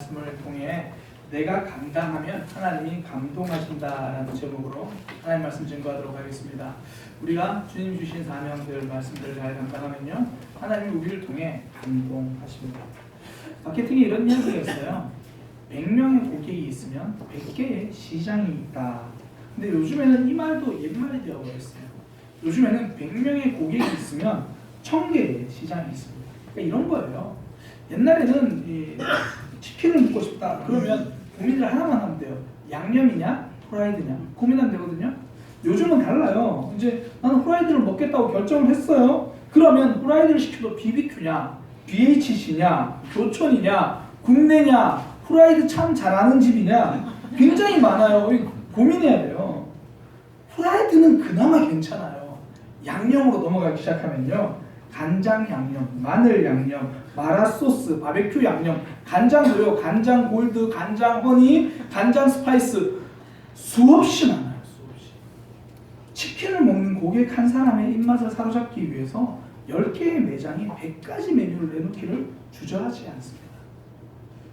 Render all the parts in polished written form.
말씀을 통해 내가 감당하면 하나님이 감동하신다라는 제목으로 하나님 말씀 증거하도록 하겠습니다. 우리가 주님 주신 사명들 말씀들을 잘 감당하면요 하나님이 우리를 통해 감동하십니다. 마케팅에 이런 이야기가 있어요. 100명의 고객이 있으면 100개의 시장이 있다. 근데 요즘에는 이 말도 옛말이 되어버렸어요. 요즘에는 100명의 고객이 있으면 1000개의 시장이 있습니다. 그러니까 이런 거예요. 옛날에는 치킨을 먹고 싶다 그러면 고민을 하나만 하면 돼요. 양념이냐 프라이드냐 고민하면 되거든요. 요즘은 달라요. 이제 나는 프라이드를 먹겠다고 결정을 했어요. 그러면 프라이드를 시켜도 BBQ냐 BHC냐 교촌이냐 국내냐 프라이드 참 잘하는 집이냐 굉장히 많아요. 고민해야 돼요. 프라이드는 그나마 괜찮아요. 양념으로 넘어가기 시작하면요 간장 양념, 마늘 양념, 마라소스, 바베큐 양념, 간장 도요, 간장 골드, 간장 허니, 간장 스파이스 수없이 많아요. 수없이. 치킨을 먹는 고객 한 사람의 입맛을 사로잡기 위해서 10개의 매장이 100가지 메뉴를 내놓기를 주저하지 않습니다.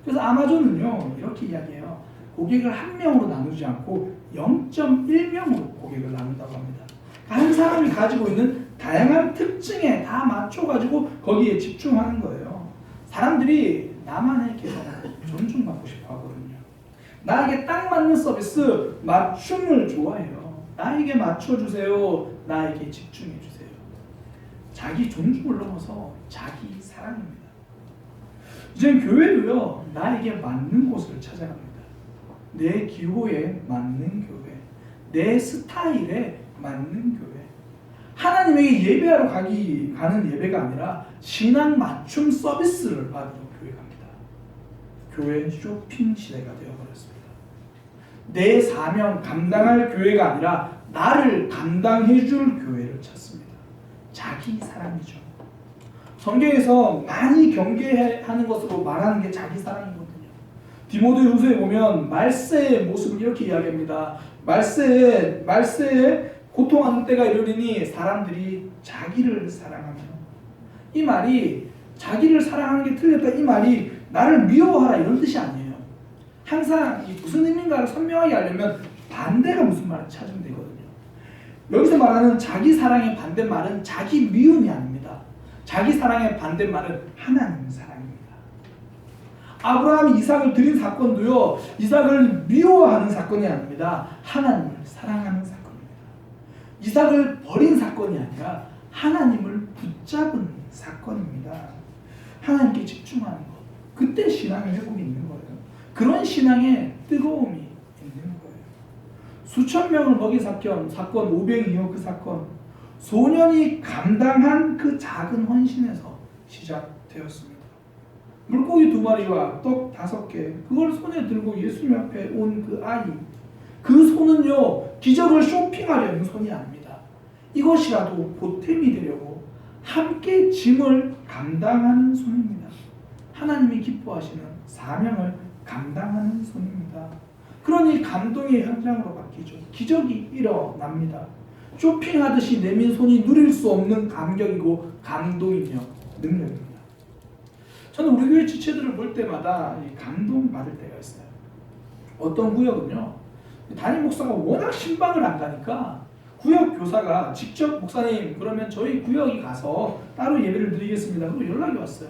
그래서 아마존은요 이렇게 이야기해요. 고객을 한 명으로 나누지 않고 0.1명으로 고객을 나눈다고 합니다. 한 사람이 가지고 있는 다양한 특징에 다 맞춰가지고 거기에 집중하는 거예요. 사람들이 나만의 개성을 존중받고 싶어 하거든요. 나에게 딱 맞는 서비스, 맞춤을 좋아해요. 나에게 맞춰주세요. 나에게 집중해주세요. 자기 존중을 넘어서 자기 사랑입니다. 이제 교회도요 나에게 맞는 곳을 찾아갑니다. 내 기호에 맞는 교회, 내 스타일에 맞는 교회. 하나님에게 예배하러 가는 예배가 아니라 신앙 맞춤 서비스를 받으러 교회 갑니다. 교회는 쇼핑 시대가 되어버렸습니다. 내 사명 감당할 교회가 아니라 나를 감당해줄 교회를 찾습니다. 자기 사랑이죠. 성경에서 많이 경계하는 것으로 말하는 게 자기 사랑이거든요. 디모데후서에 보면 말세의 모습을 이렇게 이야기합니다. 말세에 고통하는 때가 이르리니 사람들이 자기를 사랑하며. 이 말이 자기를 사랑하는 게 틀렸다 이 말이 나를 미워하라 이런 뜻이 아니에요. 항상 무슨 의미인가를 선명하게 하려면 반대가 무슨 말인지 찾으면 되거든요. 여기서 말하는 자기 사랑의 반대말은 자기 미움이 아닙니다. 자기 사랑의 반대말은 하나님 사랑입니다. 아브라함이 이삭을 드린 사건도요 이삭을 미워하는 사건이 아닙니다. 하나님을 사랑하는 사건입니다. 이삭을 버린 사건이 아니라 하나님을 붙잡은 사건입니다. 하나님께 집중하는 것. 그때 신앙의 회복이 있는 거예요. 그런 신앙의 뜨거움이 있는 거예요. 수천 명을 먹인 사건 500 이후 그 사건 소년이 감당한 그 작은 헌신에서 시작되었습니다. 물고기 2마리와 떡 5개 그걸 손에 들고 예수님 앞에 온 그 아이 그 손은요 기적을 쇼핑하려는 손이 아닙니다. 이것이라도 보탬이 되려고 함께 짐을 감당하는 손입니다. 하나님이 기뻐하시는 사명을 감당하는 손입니다. 그러니 감동의 현장으로 바뀌죠. 기적이 일어납니다. 쇼핑하듯이 내민 손이 누릴 수 없는 감격이고 감동이며 능력입니다. 저는 우리 교회 지체들을 볼 때마다 감동받을 때가 있어요. 어떤 구역은요 담임 목사가 워낙 신방을 안 가니까 구역 교사가 직접 목사님 그러면 저희 구역에 가서 따로 예배를 드리겠습니다. 그리고 연락이 왔어요.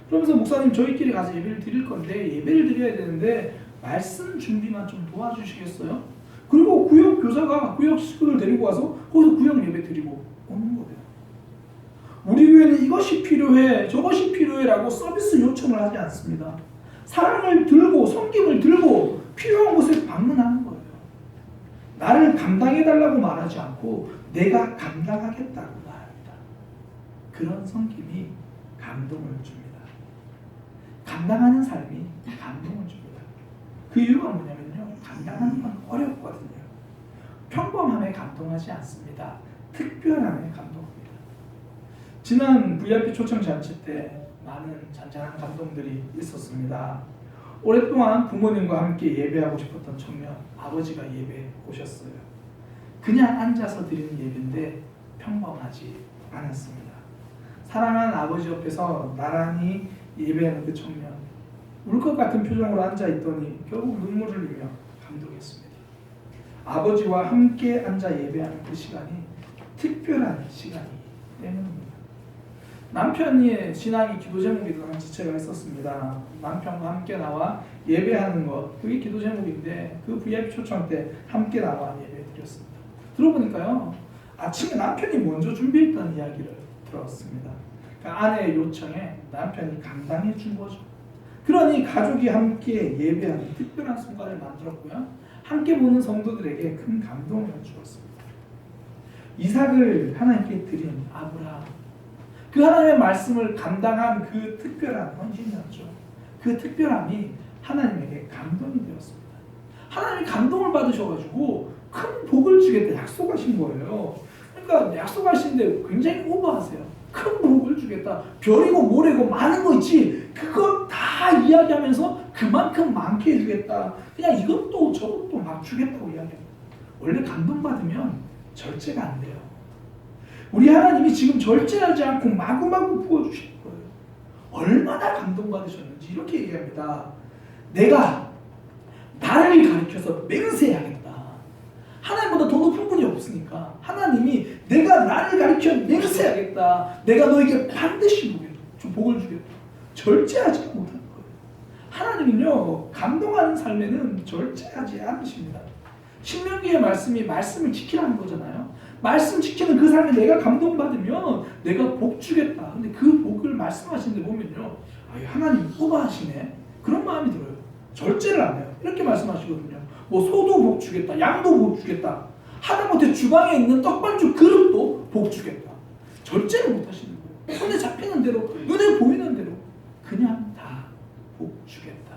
그러면서 목사님 저희끼리 가서 예배를 드릴 건데 예배를 드려야 되는데 말씀 준비만 좀 도와주시겠어요? 그리고 구역 교사가 구역 식구들 데리고 와서 거기서 구역 예배 드리고 오는 거예요. 우리 교회는 이것이 필요해 저것이 필요해라고 서비스 요청을 하지 않습니다. 사랑을 들고 섬김을 들고 필요한 곳에 방문하는 거예요. 나를 감당해달라고 말하지 않고 내가 감당하겠다고 말합니다. 그런 섬김이 감동을 줍니다. 감당하는 삶이 감동을 줍니다. 그 이유가 뭐냐면요. 감당하는 건 어렵거든요. 평범함에 감동하지 않습니다. 특별함에 감동합니다. 지난 VIP 초청 잔치 때 많은 잔잔한 감동들이 있었습니다. 오랫동안 부모님과 함께 예배하고 싶었던 청년 아버지가 예배에 오셨어요. 그냥 앉아서 드리는 예배인데 평범하지 않았습니다. 사랑하는 아버지 옆에서 나란히 예배하는 그 청년 울 것 같은 표정으로 앉아있더니 결국 눈물을 흘리며 감동했습니다. 아버지와 함께 앉아 예배하는 그 시간이 특별한 시간이기 때문입니다. 남편이 신앙이 기도 제목이라는 지체가 있었습니다. 남편과 함께 나와 예배하는 것, 그게 기도 제목인데 그 VIP 초청 때 함께 나와 예배 드렸습니다. 들어보니까요, 아침에 남편이 먼저 준비했다는 이야기를 들었습니다. 그러니까 아내의 요청에 남편이 감당해 준 거죠. 그러니 가족이 함께 예배하는 특별한 순간을 만들었고요, 함께 보는 성도들에게 큰 감동을 주었습니다. 이삭을 하나님께 드린 아브라함, 그 하나님의 말씀을 감당한 그 특별한 헌신이었죠. 그 특별함이 하나님에게 감동이 되었습니다. 하나님이 감동을 받으셔가지고 큰 복을 주겠다 약속하신 거예요. 그러니까 약속하시는데 굉장히 오버하세요. 큰 복을 주겠다. 별이고 모래고 많은 거 있지, 그거 다 이야기하면서 그만큼 많게 해주겠다. 그냥 이것도 저것도 막 주겠다고 이야기합니다. 원래 감동받으면 절제가 안 돼요. 우리 하나님이 지금 절제하지 않고 마구마구 부어주시는 거예요. 얼마나 감동받으셨는지 이렇게 얘기합니다. 내가 나를 가리켜서 맹세하겠다. 하나님보다 더 높은 분이 없으니까 하나님이 내가 나를 가리켜 맹세하겠다. 내가 너에게 반드시 복을 주겠다. 절제하지 못하는 거예요. 하나님은요, 감동하는 삶에는 절제하지 않으십니다. 신명기의 말씀을 지키라는 거잖아요. 말씀 지키는 그 삶에 내가 감동받으면 내가 복 주겠다. 근데 그 복을 말씀하시는 데 보면요, 하나님 오버하시네, 그런 마음이 들어요. 절제를 안 해요. 이렇게 말씀하시거든요. 뭐 소도 복 주겠다, 양도 복 주겠다, 하다못해 주방에 있는 떡반죽 그릇도 복 주겠다. 절제를 못 하시는 거예요. 손에 잡히는 대로, 눈에 보이는 대로 그냥 다 복 주겠다.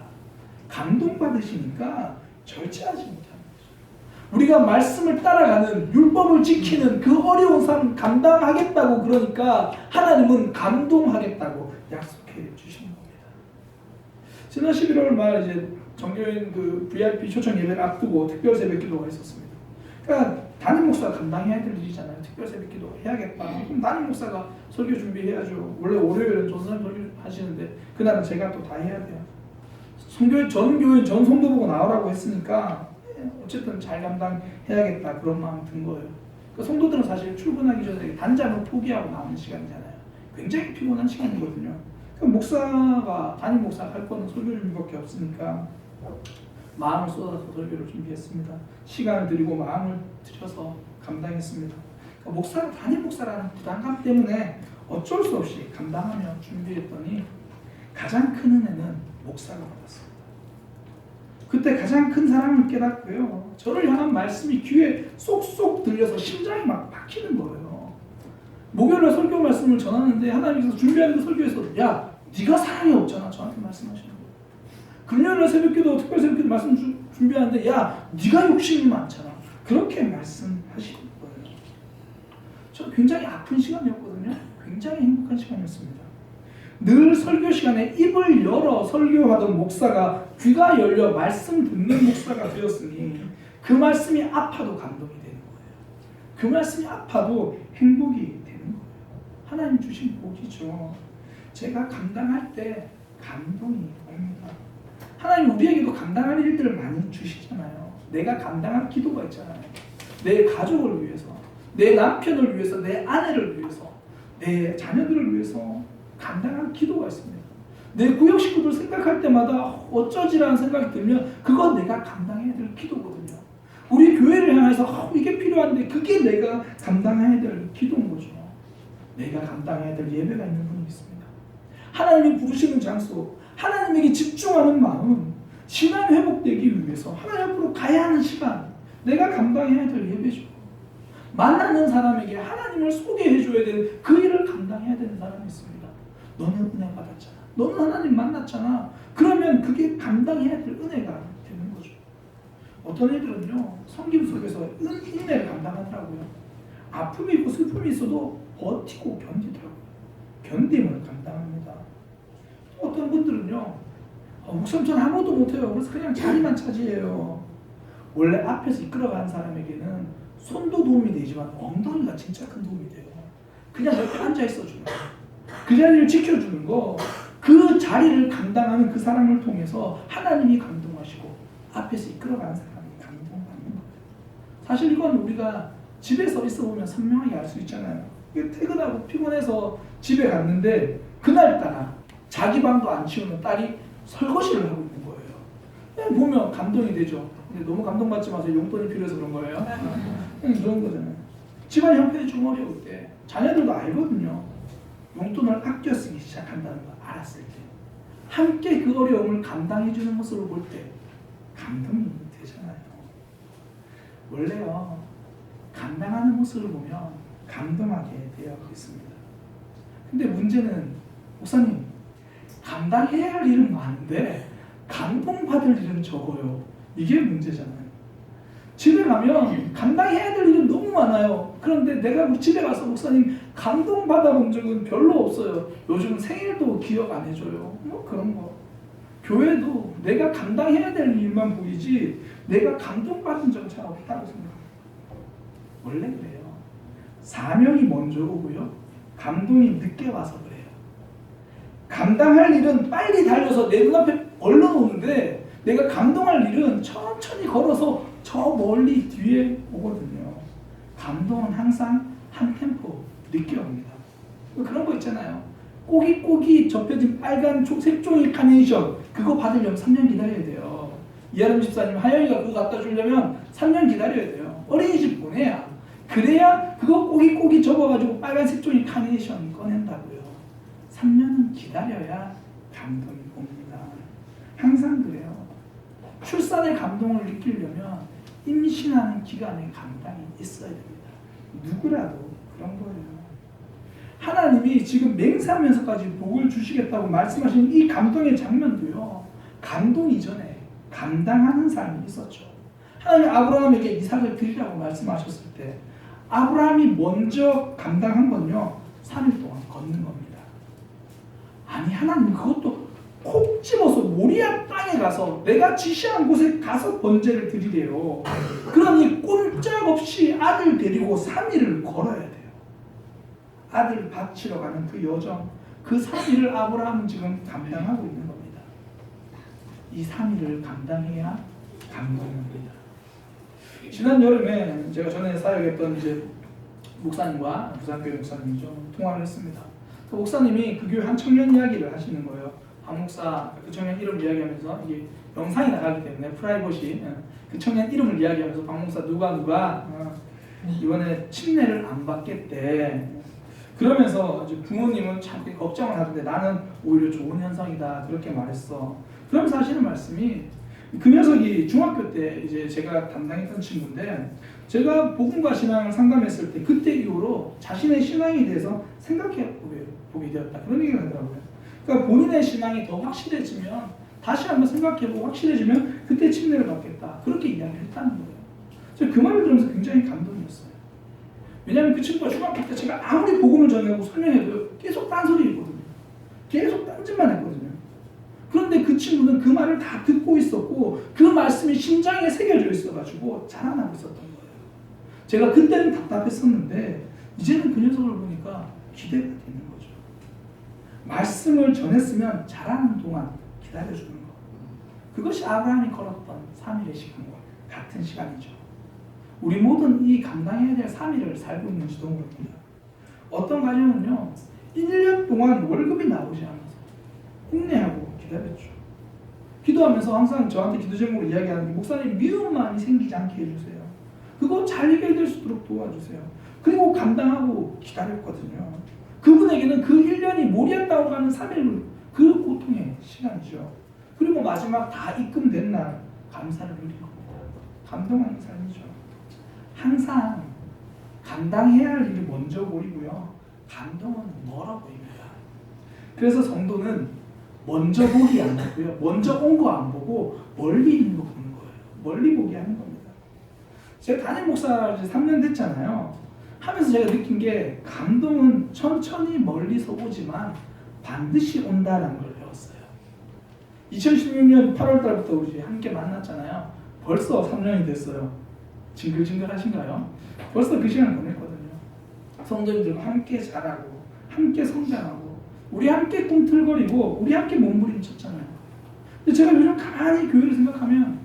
감동받으시니까 절제하지 못합니다. 우리가 말씀을 따라가는, 율법을 지키는 그 어려운 삶 감당하겠다고 그러니까 하나님은 감동하겠다고 약속해 주시는 겁니다. 지난 11월 말 이제 정교인 그 VIP 초청 예배를 앞두고 특별 새벽 기도가 있었습니다. 그러니까 담임 목사가 감당해야 될 일이잖아요. 특별 새벽 기도 해야겠다. 그럼 담임 목사가 설교 준비해야죠. 원래 월요일은 전선 설교 하시는데 그날은 제가 또 다 해야 돼요. 전 교인 전 성도 보고 나오라고 했으니까 어쨌든 잘 감당해야겠다, 그런 마음 든 거예요. 그러니까 성도들은 사실 출근하기 전에 단잠을 포기하고 나오는 시간이잖아요. 굉장히 피곤한 시간이거든요. 그러니까 담임 목사가 할 거는 설교 준비밖에 없으니까 마음을 쏟아서 설교를 준비했습니다. 시간을 들이고 마음을 들여서 감당했습니다. 그러니까 담임 목사라는 부담감 때문에 어쩔 수 없이 감당하며 준비했더니 가장 큰 은혜는 목사가 받았습니다. 그때 가장 큰 사랑을 깨닫고요, 저를 향한 말씀이 귀에 쏙쏙 들려서 심장이 막 박히는 거예요. 목요일에 설교 말씀을 전하는데 하나님께서 준비하는 설교에서 야, 네가 사랑이 없잖아, 저한테 말씀하시는 거예요. 금요일에 새벽기도, 특별 새벽기도 말씀 준비하는데 야, 네가 욕심이 많잖아, 그렇게 말씀하시는 거예요. 저 굉장히 아픈 시간이었거든요. 굉장히 행복한 시간이었습니다. 늘 설교 시간에 입을 열어 설교하던 목사가 귀가 열려 말씀 듣는 목사가 되었으니 그 말씀이 아파도 감동이 되는 거예요. 그 말씀이 아파도 행복이 되는 거예요. 하나님 주신 복이죠. 제가 감당할 때 감동이 옵니다. 하나님 우리에게도 감당할 일들을 많이 주시잖아요. 내가 감당할 기도가 있잖아요. 내 가족을 위해서, 내 남편을 위해서, 내 아내를 위해서, 내 자녀들을 위해서 감당할 기도가 있습니다. 내 구역 식구들 생각할 때마다 어쩌지라는 생각이 들면 그건 내가 감당해야 될 기도거든요. 우리 교회를 향해서 이게 필요한데 그게 내가 감당해야 될 기도인 거죠. 내가 감당해야 될 예배가 있는 분이 있습니다. 하나님이 부르시는 장소, 하나님에게 집중하는 마음, 신앙이 회복되기 위해서 하나님 앞으로 가야 하는 시간, 내가 감당해야 될 예배죠. 만나는 사람에게 하나님을 소개해줘야 되는 그 일을 감당해야 되는 사람이 있습니다. 너는 은혜 받았잖아, 너는 하나님 만났잖아. 그러면 그게 감당해야 될 은혜가 되는 거죠. 어떤 애들은요, 섬김 속에서 은혜를 감당하더라고요. 아픔이 있고 슬픔이 있어도 버티고 견디더라고요. 견딤을 감당합니다. 어떤 분들은요, 목사님 전 아무것도 못해요, 그래서 그냥 자리만 차지해요. 원래 앞에서 이끌어가는 사람에게는 손도 도움이 되지만 엉덩이가 진짜 큰 도움이 돼요. 그냥 옆에 앉아있어 주는 거, 그 자리를 지켜주는 거, 그 그 자리를 감당하는 그 사람을 통해서 하나님이 감동하시고 앞에서 이끌어가는 사람이 감동받는 거예요. 사실 이건 우리가 집에서 있어 보면 선명하게 알 수 있잖아요. 퇴근하고 피곤해서 집에 갔는데 그날따라 자기 방도 안 치우는 딸이 설거지를 하고 있는 거예요. 보면 감동이 되죠. 근데 너무 감동받지 마세요. 용돈이 필요해서 그런 거예요. 그런 거잖아요. 집안 형편이 좀 어려울 때 자녀들도 알거든요. 용돈을 아껴 쓰기 시작한다는 걸 알았을 때 함께 그 어려움을 감당해 주는 모습을 볼 때 감동이 되잖아요. 원래요, 감당하는 모습을 보면 감동하게 되어 있습니다. 근데 문제는 목사님, 감당해야 할 일은 많은데 감동받을 일은 적어요. 이게 문제잖아요. 집에 가면 감당해야 될 일은 너무 많아요. 그런데 내가 집에 가서 목사님 감동받아 본 적은 별로 없어요. 요즘은 생일도 기억 안 해줘요. 뭐 그런 거. 교회도 내가 감당해야 될 일만 보이지 내가 감동받은 적은 잘 없다고 생각합니다. 원래 그래요. 사명이 먼저 오고요. 감동이 늦게 와서 그래요. 감당할 일은 빨리 달려서 내 눈앞에 얼른 오는데 내가 감동할 일은 천천히 걸어서 저 멀리 뒤에 오거든요. 감동은 항상 한 템포 늦게 옵니다. 그런 거 있잖아요. 꼬깃꼬깃 접혀진 빨간 색종이 카네이션, 그거 받으려면 3년 기다려야 돼요. 이하름 집사님, 하영이가 그거 갖다 주려면 3년 기다려야 돼요. 어린이집 보내야. 그래야 그거 꼬깃꼬깃 접어가지고 빨간 색종이 카네이션 꺼낸다고요. 3년은 기다려야 감동이 옵니다. 항상 그래요. 출산의 감동을 느끼려면 임신하는 기간에 감당이 있어야 됩니다. 누구라도 그런 거예요. 하나님이 지금 맹세하면서까지 복을 주시겠다고 말씀하신 이 감동의 장면도요, 감동 이전에 감당하는 삶이 있었죠. 하나님 아브라함에게 이삭을 드리라고 말씀하셨을 때 아브라함이 먼저 감당한 건요, 3일 동안 걷는 겁니다. 아니, 하나님 그것도 콕 집어서 모리아 땅에 가서 내가 지시한 곳에 가서 번제를 드리래요. 그러니 꼼짝없이 아들 데리고 3일을 걸어야 돼요. 아들 바치러 가는 그 여정, 그 3일을 아브라함은 지금 감당하고 있는 겁니다. 이 3일을 감당해야 감동입니다. 지난 여름에 제가 전에 사역했던 이제 목사님과 부산교회 목사님이 좀 통화를 했습니다. 그 목사님이 그 교회 한 청년 이야기를 하시는 거예요. 박 목사 그 청년 이름 이야기하면서 이게 영상이 나가기 때문에 프라이버시, 그 청년 이름을 이야기하면서 박 목사 누가 이번에 침례를 안 받겠대. 그러면서 이제 부모님은 참 걱정을 하던데 나는 오히려 좋은 현상이다 그렇게 말했어. 그러면서 하시는 말씀이, 그 녀석이 중학교 때 이제 제가 담당했던 친구인데 제가 복음과 신앙을 상담했을 때 그때 이후로 자신의 신앙에 대해서 생각해 보게 되었다 그런 얘기를 하더라고요. 그러니까 본인의 신앙이 더 확실해지면 다시 한번 생각해보고 확실해지면 그때 침례를 받겠다 그렇게 이야기를 했다는 거예요. 제가 그 말을 들으면서 굉장히 감동이었어요. 왜냐하면 그 친구가 중학교 때 제가 아무리 복음을 전하고 설명해도 계속 딴소리 했거든요. 계속 딴짓만 했거든요. 그런데 그 친구는 그 말을 다 듣고 있었고 그 말씀이 심장에 새겨져 있어가지고 자라나고 있었던 거예요. 제가 그때는 답답했었는데 이제는 그 녀석을 보니까 기대가 되는 거죠. 말씀을 전했으면 자라는 동안 기다려주는 것. 그것이 아브라함이 걸었던 3일의 시간과 같은 시간이죠. 우리 모든 이 감당해야 될 3일을 살고 있는지도 모릅니다. 어떤 가정은요, 1년 동안 월급이 나오지 않아서 인내하고 기다렸죠. 기도하면서 항상 저한테 기도 제목으로 이야기하는 게, 목사님 미운 마음이 생기지 않게 해주세요. 그거 잘 해결될 수 있도록 도와주세요. 그리고 감당하고 기다렸거든요. 그분에게는 그 1년이 모리아 땅으로 가는 3일 그 고통의 시간이죠. 그리고 마지막 다 입금된 날 감사를 누린 겁니다. 감동하는 삶이죠. 항상 감당해야 할 일이 먼저 보이고요, 감동은 멀어 보입니다. 그래서 성도는 먼저 보기 안 하고요, 먼저 온 거 안 보고 멀리 있는 거 보는 거예요. 멀리 보기 하는 겁니다. 제가 담임 목사 이제 3년 됐잖아요. 하면서 제가 느낀 게, 감동은 천천히 멀리서 오지만 반드시 온다는 걸 배웠어요. 2016년 8월 달부터 우리 함께 만났잖아요. 벌써 3년이 됐어요. 징글징글 하신가요? 벌써 그 시간을 보냈거든요. 성도님들과 함께 자라고 함께 성장하고 우리 함께 꿈틀거리고 우리 함께 몸부림쳤잖아요. 근데 제가 요즘 가만히 교회를 생각하면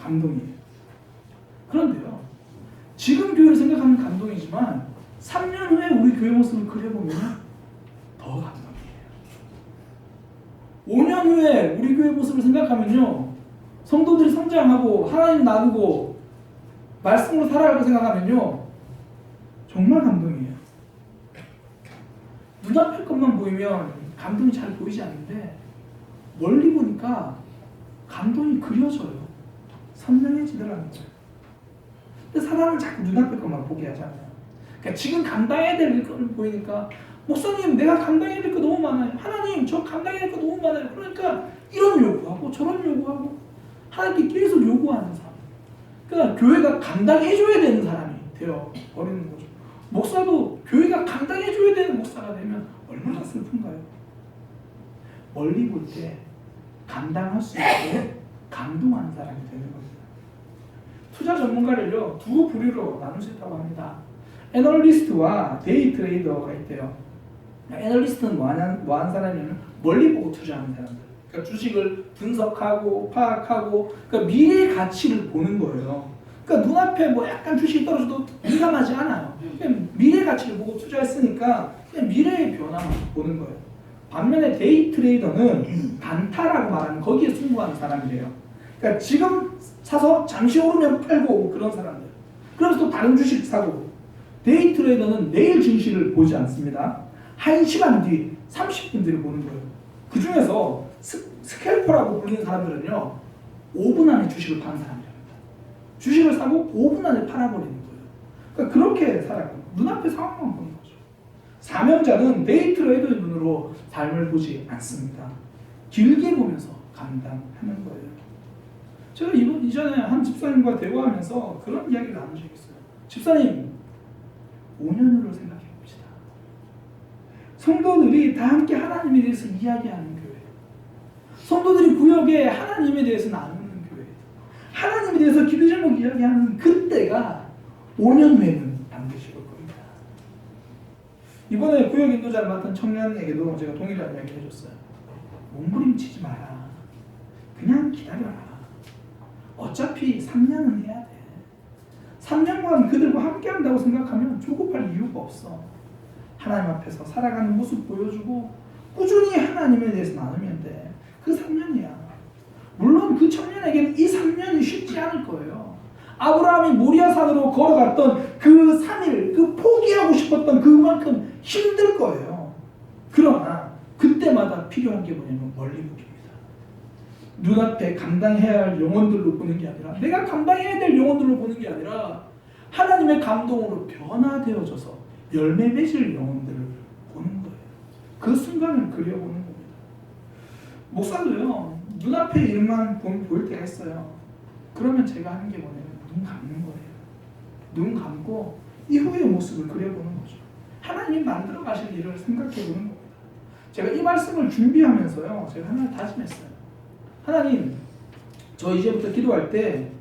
감동이에요. 그런데요, 지금 교회를 생각하면 감동이지만 3년 후에 우리 교회 모습을 그려보면 더 감동이에요. 5년 후에 우리 교회 모습을 생각하면요, 성도들이 성장하고 하나님 나누고 말씀으로 살아갈 거 생각하면요 정말 감동이에요. 눈앞의 것만 보이면 감동이 잘 보이지 않는데 멀리 보니까 감동이 그려져요. 선명해지더라는 거예요. 근데 사람은 자꾸 눈앞의 것만 보게 하잖아요. 그러니까 지금 감당해야 될 걸 보이니까 목사님 내가 감당해야 될 거 너무 많아요. 하나님 저 감당해야 될 거 너무 많아요. 그러니까 이런 요구하고 저런 요구하고 하나님께 계속 요구하는 사람. 그러니까 교회가 감당해줘야 되는 사람이 되어 버리는 거죠. 목사도 교회가 감당해줘야 되는 목사가 되면 얼마나 슬픈가요? 멀리 볼 때 감당할 수 있게 감동하는 사람이 되는 겁니다. 투자 전문가를요 두 부류로 나눌 수 있다고 합니다. 애널리스트와 데이 트레이더가 있대요. 애널리스트는 뭐 하는 사람이냐면 멀리 보고 투자하는 사람들. 그러니까 주식을 분석하고 파악하고 그러니까 미래의 가치를 보는 거예요. 그러니까 눈앞에 뭐 약간 주식이 떨어져도 민감하지 않아요. 그냥 미래 가치를 보고 투자했으니까 그냥 미래의 변화만 보는 거예요. 반면에 데이 트레이더는 단타라고 말하는 거기에 승부하는 사람이래요. 그러니까 지금 사서 잠시 오르면 팔고 그런 사람들. 그러면서 또 다른 주식 사고. 데이 트레이더는 내일 증시를 보지 않습니다. 1시간 뒤 30분 뒤를 보는 거예요. 그 중에서 스캘퍼라고 불리는 사람들은요 5분 안에 주식을 파는 사람들입니다. 주식을 사고 5분 안에 팔아버리는 거예요. 그러니까 그렇게 살아요. 눈앞의 상황만 보는 거죠. 사명자는 데이 트레이더의 눈으로 삶을 보지 않습니다. 길게 보면서 감당하는 거예요. 제가 이전에 한 집사님과 대화하면서 그런 이야기를 나눈 적이 있어요. 집사님, 5년으로 생각해 봅시다. 성도들이 다 함께 하나님에 대해서 이야기하는 교회. 성도들이 구역에 하나님에 대해서 나누는 교회. 하나님에 대해서 기도 제목 이야기하는 그때가 5년 후에는 반드시 올 겁니다. 이번에 구역 인도자를 맡은 청년에게도 제가 동일한 이야기를 해줬어요. 몸부림치지 마라. 그냥 기다려라. 어차피 3년은 해야 돼. 3년간 그들과 함께 한다고 생각하면 조급할 이유가 없어. 하나님 앞에서 살아가는 모습 보여주고 꾸준히 하나님에 대해서 나누면 돼. 그 3년이야. 물론 그 청년에게는 이 3년이 쉽지 않을 거예요. 아브라함이 모리아산으로 걸어갔던 그 3일, 그 포기하고 싶었던 그만큼 힘들 거예요. 그러나 그때마다 필요한 게 뭐냐면 멀리 보기입니다. 눈앞에 감당해야 할 영혼들로 보는 게 아니라 내가 감당해야 될 영혼들로 보는 게 아니라 하나님의 감동으로 변화되어져서 열매 맺을 영혼들을 보는 거예요. 그 순간을 그려보는 겁니다. 목사도요 눈앞의 일만 보일 때가 있어요. 그러면 제가 하는 게 뭐냐면 눈 감는 거예요. 눈 감고 이후의 모습을 그려보는 거죠. 하나님 만들어 가실 일을 생각해 보는 겁니다. 제가 이 말씀을 준비하면서요 제가 하나 다짐했어요. 하나님, 저 이제부터 기도할 때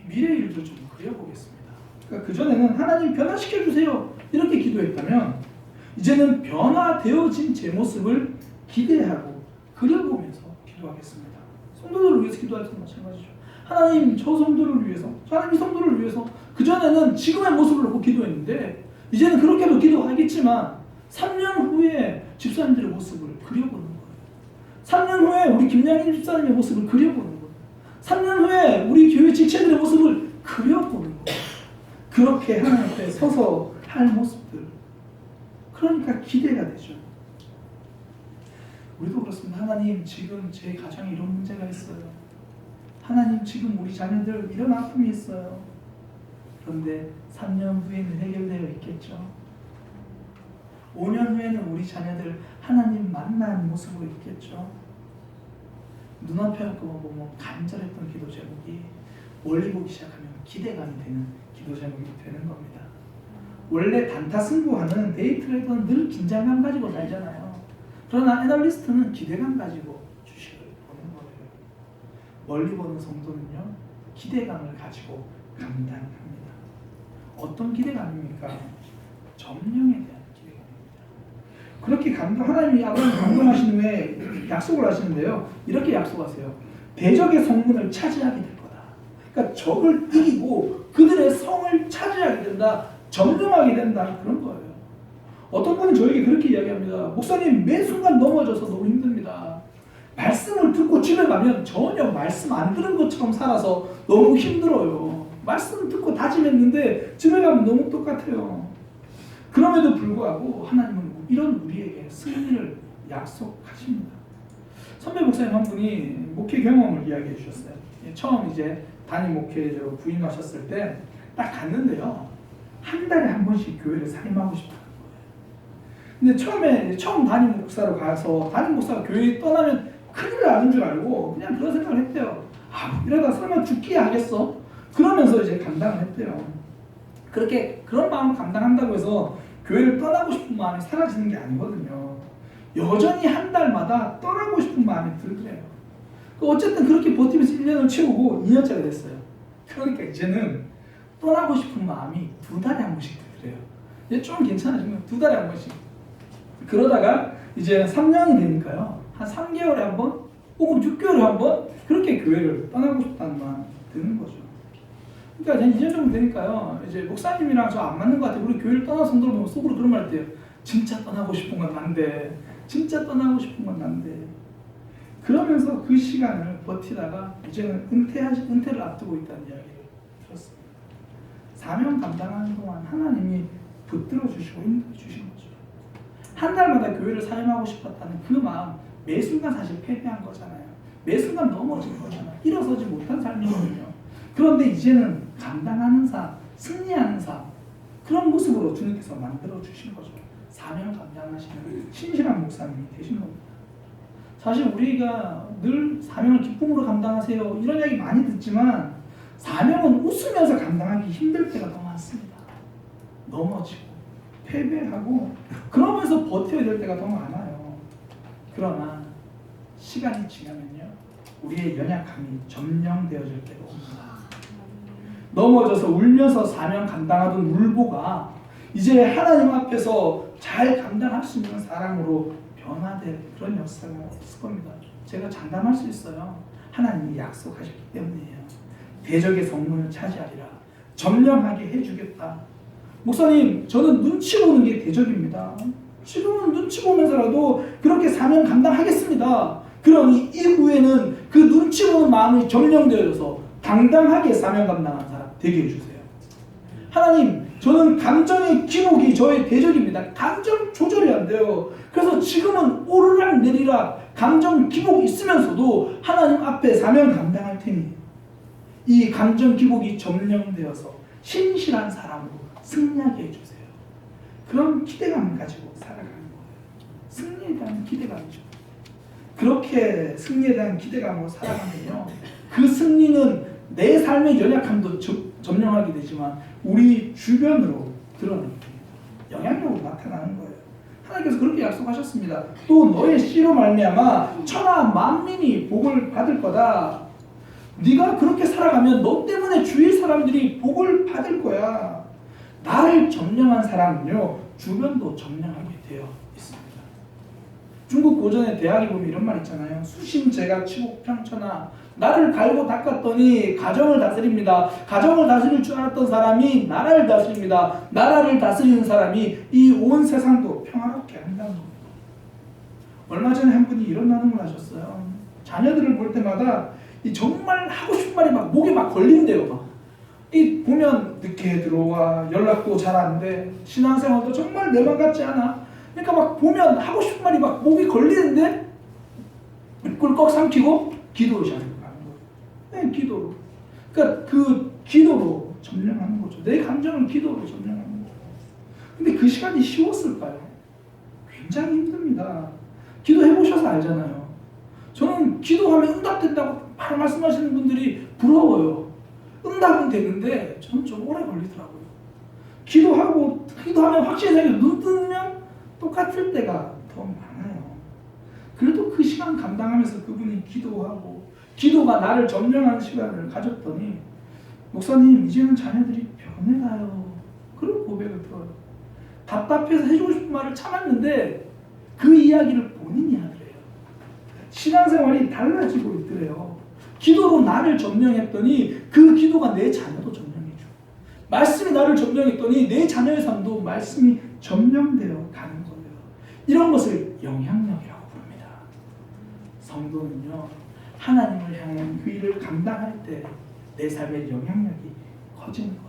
미래 일도 좀 그려보겠습니다. 그러니까 그전에는 하나님 변화시켜 주세요 이렇게 기도했다면 이제는 변화되어진 제 모습을 기대하고 그려보면서 기도하겠습니다. 성도들을 위해서 기도할 때도 마찬가지죠. 하나님 저 성도를 위해서, 하나님 이 성도를 위해서 그전에는 지금의 모습을 놓고 기도했는데 이제는 그렇게도 기도하겠지만 3년 후에 집사님들의 모습을 그려보는 거예요. 3년 후에 우리 김양희 집사님의 모습을 그려보는 거예요. 3년 후에 우리 교회 지체들의 모습을 그려보는 거예요. 그렇게 하나님 앞에 서서 할 모습들. 그러니까 기대가 되죠. 우리도 그렇습니다. 하나님 지금 제 가정에 이런 문제가 있어요. 하나님 지금 우리 자녀들 이런 아픔이 있어요. 그런데 3년 후에는 해결되어 있겠죠. 5년 후에는 우리 자녀들 하나님 만난 모습으로 있겠죠. 눈앞에 것만 보면 간절했던 기도 제목이 멀리 보기 시작하면 기대감이 되는 기도 제목이 되는 겁니다. 원래 단타 승부하는 데이 트레이더는 늘 긴장감 가지고 살잖아요. 그러나 애널리스트는 기대감 가지고 주식을 보는 거예요. 멀리 보는 성도는요 기대감을 가지고 감당합니다. 어떤 기대감입니까? 점령에 대한 기대감입니다. 그렇게 하나님이 아브라함을 감동하신 후에 약속을 하시는데요. 이렇게 약속하세요. 대적의 성문을 차지하게 될 거다. 그러니까 적을 이기고 그들의 성을 차지하게 된다. 점령하게 된다. 그런 거예요. 어떤 분은 저에게 그렇게 이야기합니다. 목사님, 매 순간 넘어져서 너무 힘듭니다. 말씀을 듣고 집에 가면 전혀 말씀 안 들은 것처럼 살아서 너무 힘들어요. 말씀을 듣고 다짐했는데 집에 가면 너무 똑같아요. 그럼에도 불구하고 하나님은 이런 우리에게 승리를 약속하십니다. 선배 목사님 한 분이 목회 경험을 이야기해 주셨어요. 처음 이제 담임 목회자로 부임하셨을 때 딱 갔는데요. 한 달에 한 번씩 교회를 사임하고 싶다는 거예요. 근데 처음 담임 목사로 가서 담임 목사가 교회 떠나면 큰일 나는 줄 알고 그냥 그런 생각을 했대요. 이러다 설마 죽기 하겠어? 그러면서 이제 감당을 했대요. 그런 마음을 감당한다고 해서 교회를 떠나고 싶은 마음이 사라지는 게 아니거든요. 여전히 한 달마다 떠나고 싶은 마음이 들더래요. 어쨌든 그렇게 버티면서 1년을 채우고 2년째가 됐어요. 그러니까 이제는 떠나고 싶은 마음이 2달에 한 번씩 들더래요. 이제 좀 괜찮아지면 2달에 한 번씩. 그러다가 이제 3년이 되니까요. 한 3개월에 한 번, 혹은 6개월에 한 번 그렇게 교회를 떠나고 싶다는 마음이 드는 거죠. 그러니까 이제 2년 정도 되니까요. 이제 목사님이랑 저 안 맞는 것 같아요. 우리 교회를 떠난 성도를 보면 속으로 그런 말 할때요. 진짜 떠나고 싶은 건 난데. 진짜 떠나고 싶은 건 난데. 그러면서 그 시간을 버티다가 이제는 은퇴를 앞두고 있다는 이야기를 들었습니다. 사명 감당하는 동안 하나님이 붙들어 주시고 인도해 주신 거죠. 한 달마다 교회를 사임하고 싶었다는 그 마음, 매 순간 사실 패배한 거잖아요. 매 순간 넘어진 거잖아요. 일어서지 못한 삶이거든요. 그런데 이제는 감당하는 삶, 승리하는 삶, 그런 모습으로 주님께서 만들어 주신 거죠. 사명 감당하시는 신실한 목사님이 되신 겁니다. 사실 우리가 늘 사명을 기쁨으로 감당하세요 이런 이야기 많이 듣지만 사명은 웃으면서 감당하기 힘들 때가 너무 많습니다. 넘어지고 패배하고 그러면서 버텨야 될 때가 더 많아요. 그러나 시간이 지나면요 우리의 연약함이 점령되어질 때가 옵니다. 넘어져서 울면서 사명 감당하던 울보가 이제 하나님 앞에서 잘 감당할 수 있는 사람으로 변화될 그런 역사가 있을 겁니다. 제가 장담할 수 있어요. 하나님이 약속하셨기 때문이에요. 대적의 성문을 차지하리라. 점령하게 해주겠다. 목사님, 저는 눈치 보는 게 대적입니다. 지금은 눈치 보면서라도 그렇게 사명 감당하겠습니다. 그러니 이후에는 그 눈치 보는 마음이 점령되어서 당당하게 사명 감당하는 사람 되게 해주세요. 하나님, 저는 감정의 기복이 저의 대적입니다. 감정 조절이 안 돼요. 그래서 지금은 오르락 내리락 감정 기복이 있으면서도 하나님 앞에 사명 감당할 테니 이 감정 기복이 점령되어서 신실한 사람으로 승리하게 해주세요. 그런 기대감을 가지고 살아가는 거예요. 승리에 대한 기대감이죠. 그렇게 승리에 대한 기대감으로 살아가면요 그 승리는 내 삶의 연약함도 점령하게 되지만 우리 주변으로 드러나게 됩니다. 영향력으로 나타나는 거예요. 하나님께서 그렇게 약속하셨습니다. 또 너의 씨로 말미암아 천하 만민이 복을 받을 거다. 네가 그렇게 살아가면 너 때문에 주위 사람들이 복을 받을 거야. 나를 점령한 사람은요 주변도 점령하게 되어 있습니다. 중국 고전의 대학에 보면 이런 말 있잖아요. 수심제가 치국평천하. 나를 갈고 닦았더니 가정을 다스립니다. 가정을 다스릴 줄 알았던 사람이 나라를 다스립니다. 나라를 다스리는 사람이 이 온 세상도 평화롭게 한다는 겁니다. 얼마 전에 한 분이 이런 나눔을 하셨어요. 자녀들을 볼 때마다 이 정말 하고 싶은 말이 막 목에 막 걸린대요. 막. 이 보면 늦게 들어와, 연락도 잘 안 돼, 신앙생활도 정말 내 맘 같지 않아. 그러니까 막 보면 하고 싶은 말이 막 목이 걸리는데 꿀꺽 삼키고 기도를 잘해요. 네, 기도로. 그러니까 그 기도로 점령하는 거죠. 내 감정을 기도로 점령하는 거죠. 근데 그 시간이 쉬웠을까요? 굉장히 힘듭니다. 기도해보셔서 알잖아요. 저는 기도하면 응답된다고 바로 말씀하시는 분들이 부러워요. 응답은 되는데 저는 좀 오래 걸리더라고요. 기도하면 확실히 생겨 눈 뜨면 똑같을 때가 더 많아요. 그래도 그 시간 감당하면서 그분이 기도하고 기도가 나를 점령하는 시간을 가졌더니 목사님 이제는 자녀들이 변해가요. 그런 고백을 들어요. 답답해서 해주고 싶은 말을 참았는데 그 이야기를 본인이 하더래요. 신앙생활이 달라지고 있더래요. 기도로 나를 점령했더니 그 기도가 내 자녀도 점령해줘. 말씀이 나를 점령했더니 내 자녀의 삶도 말씀이 점령되어 가는 거예요. 이런 것을 영향력이라고 부릅니다. 성도는요, 하나님을 향한 그 일을 감당할 때 내 삶의 영향력이 커지는 거예요.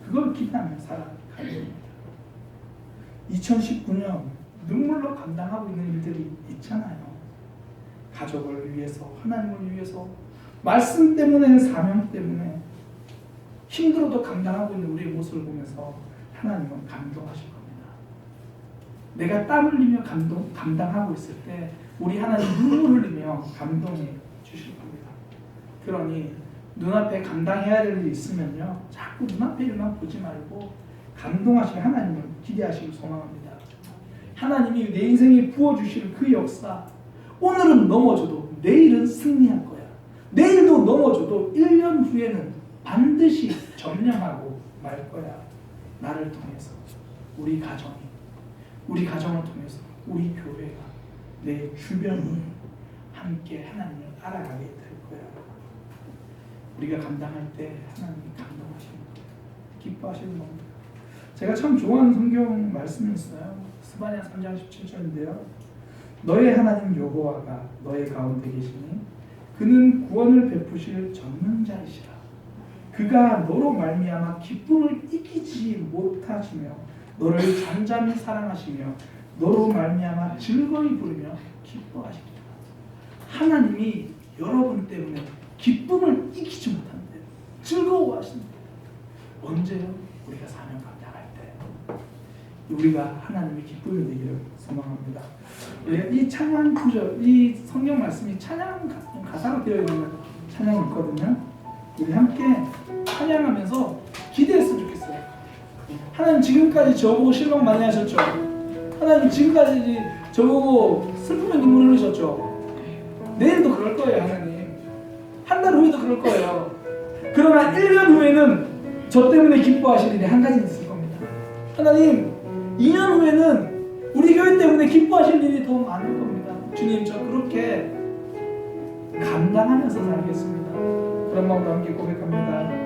그걸 기대하며 살아가는 겁니다. 2019년 눈물로 감당하고 있는 일들이 있잖아요. 가족을 위해서, 하나님을 위해서, 말씀 때문에, 사명 때문에 힘들어도 감당하고 있는 우리의 모습을 보면서 하나님은 감동하실 겁니다. 내가 땀 흘리며 감당하고 있을 때 우리 하나님 눈물 흘리며 감동해 주실 겁니다. 그러니 눈앞에 감당해야 될 일이 있으면요, 자꾸 눈앞에 일만 보지 말고 감동하실 하나님을 기대하시길 소망합니다. 하나님이 내 인생에 부어주실 그 역사, 오늘은 넘어져도 내일은 승리할 거야. 내일도 넘어져도 1년 후에는 반드시 점령하고 말 거야. 나를 통해서, 우리 가정을 통해서, 우리 교회가, 내 주변이 함께 하나님을 알아가게 될 거야. 우리가 감당할 때 하나님이 감동하시는 거예요. 기뻐하시는 겁니다. 제가 참 좋아하는 성경 말씀이 있어요. 스바냐 3장 17절인데요. 너의 하나님 여호와가 너의 가운데 계시니 그는 구원을 베푸실 전능자이시라. 그가 너로 말미암아 기쁨을 이기지 못하시며 너를 잠잠히 사랑하시며 너로 말미암아 즐거이 부르며 기뻐하십니다. 하나님이 여러분 때문에 기쁨을 이기지 못한대요. 즐거워하신대요. 언제요? 우리가 사명 감당할 때. 우리가 하나님의 기쁨이 되기를 소망합니다. 이 찬양 구절, 이 성경 말씀이 찬양 가사로 되어 있는 찬양이 있거든요. 우리 함께 찬양하면서 기대했으면 좋겠어요. 하나님 지금까지 저보고 실망 많이 하셨죠? 하나님 지금까지 저보고 슬픔의 눈물 흘리셨죠? 내일도 그럴 거예요. 하나님 한 달 후에도 그럴 거예요. 그러나 1년 후에는 저 때문에 기뻐하실 일이 한 가지 있을 겁니다. 하나님 2년 후에는 우리 교회 때문에 기뻐하실 일이 더 많을 겁니다. 주님, 저 그렇게 감당하면서 살겠습니다. 그런 마음으로 함께 고백합니다.